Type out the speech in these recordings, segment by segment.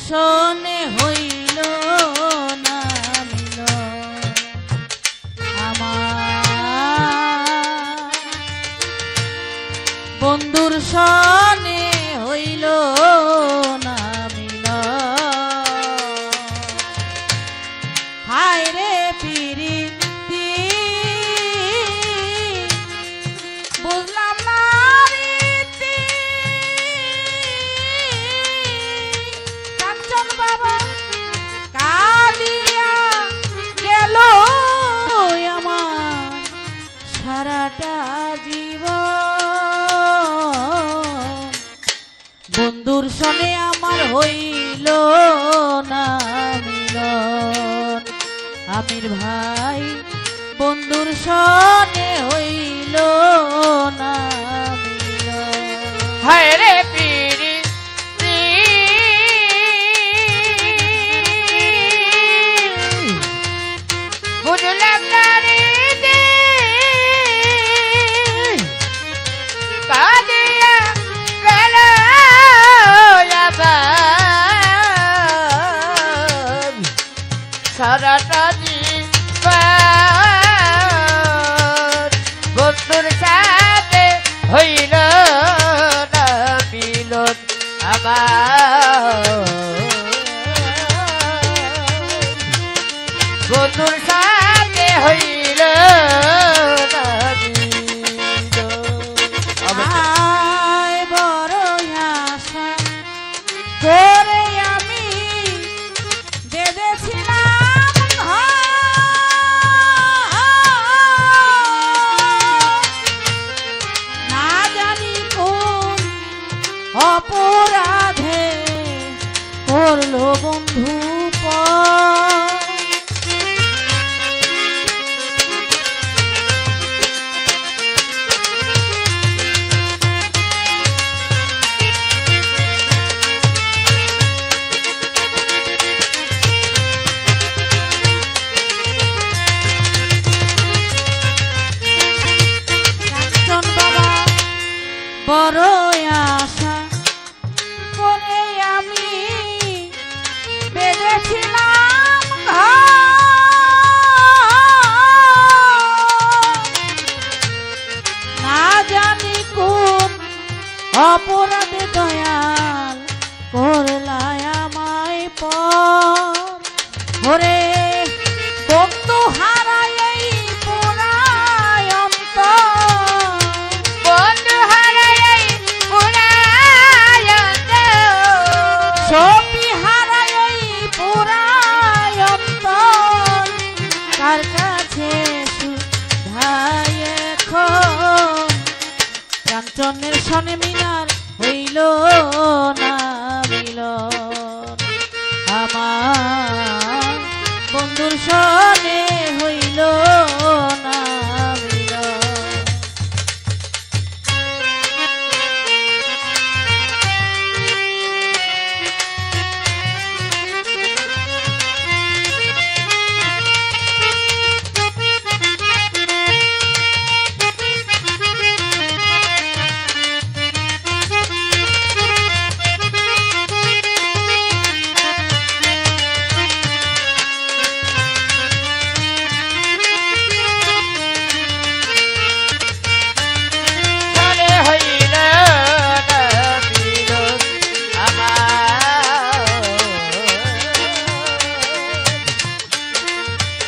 সনে হইল না মিলন আমার বন্ধুর সনে হইল না মিলন হায় রে প্রীতি বুঝলাম না রীতি কাঞ্চন বাবা কালিয়া গেল আমার সারাটা জীবন বন্ধুর সনে আমার হইল না মিলন আমির ভাই বন্ধুর সনে হইল না মিলন হায় রে প্রীতি বুঝলাম না রীতি কাঁদিয়া গেল আমার সারাটা জীবন বন্ধুর সাথে হইল না মিলন আমার বন্ধুর সাথে হইল না মিলন আয় বড় আশা করে আমি বেঁধেছিলাম না জানি কোন অপরাধে করলো বন্ধু বড় আশা করে আমি বেঁধেছিলাম না জানি কোন অপরাধে দয়াল করলাই আমায় পরে বন্ধু হারাই এই পোড়ায় অন্তর বন্ধু হারাই পুরায় সবই হারাই এই পোড়ায় অন্তর কার কাছে সুধাই এখন কাঞ্চনের সনে মিনার হইল না মিলন আমার বন্ধুর সনে হইল না মিলন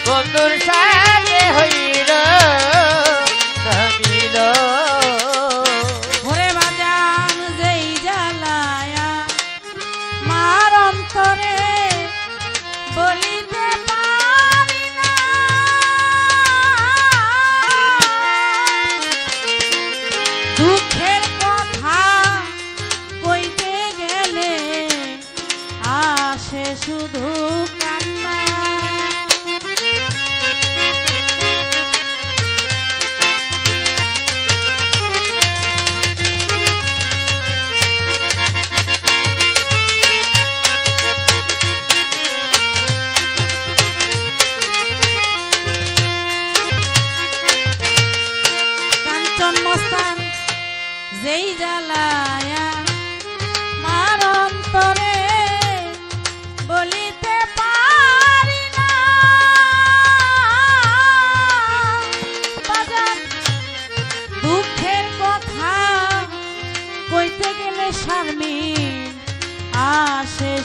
বন্ধুর সাথে হইল না মিলন ওরে বাজান যেই জ্বালায়া মার অন্তরে বলিতে পারি না দুঃখের কথা কইতে গেলে আসে শুধু কান্না যেই জ্বালায়া মার অন্তরে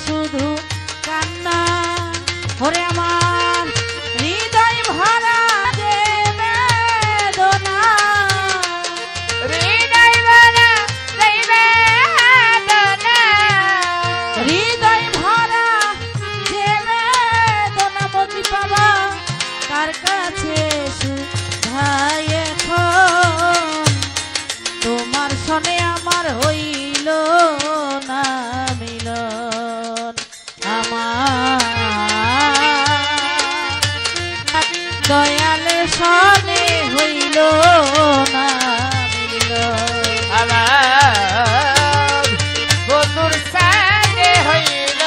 শুধু কান্না ওরে আমার হৃদয় ভরা যে বেদনা হৃদয় ভরা সেই বেদনা হৃদয় ভরা যে বেদনা মতি পাবা কার কাছে সুধাই এখন তোমার সনে আমার হইল না মিলন আমার দয়াল সনে হইল না মিলন আমার বন্ধুর সাথে হইল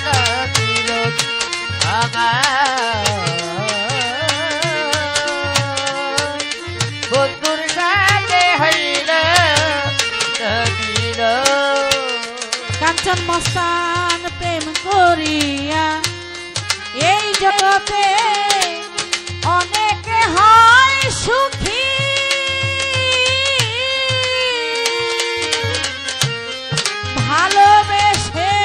না মিলন আমার বন্ধুর সাথে হইল না মিলন কাঞ্চন মস্তান প্রেম করিয়া এই জগতে অনেকে হয় সুখী ভালোবেসে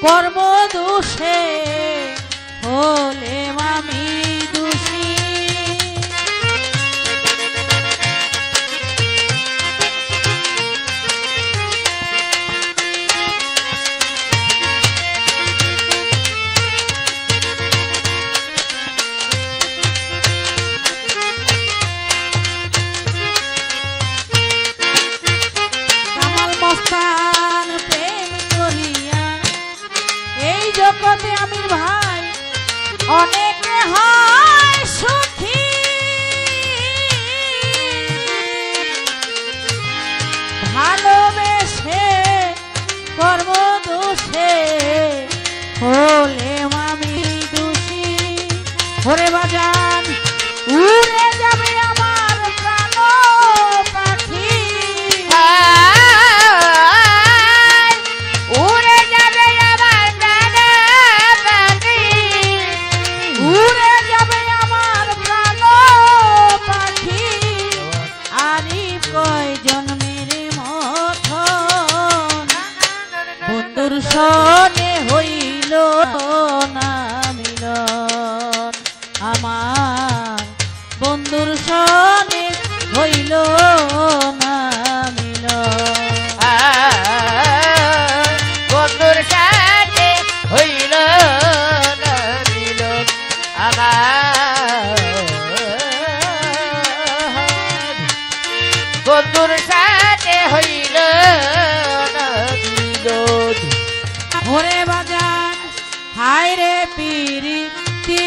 কর্ম দোষে হলে আমি দোষী কামাল মস্তান প্রেম করিয়া এই জগতে আমির ভাই অনেকে হয় সুখী ভালোবেসে কর্ম দোষে হলে আমি দোষী ওরে বাজান উড়ে যাবে আমার প্রাণ পাখি উড়ে যাবে আমার ডানা পাখি উড়ে যাবে আমার প্রাণ পাখি আরি কয় জন্মের মতন বন্ধুর সনে হইল না মিলন আমার বন্ধুর সনে হইল না মিলন বন্ধুর সাথে হইল না মিলন আমার বন্ধুর সাথে হইল না মিলন ওরে বাজান হায় রে পিরিতি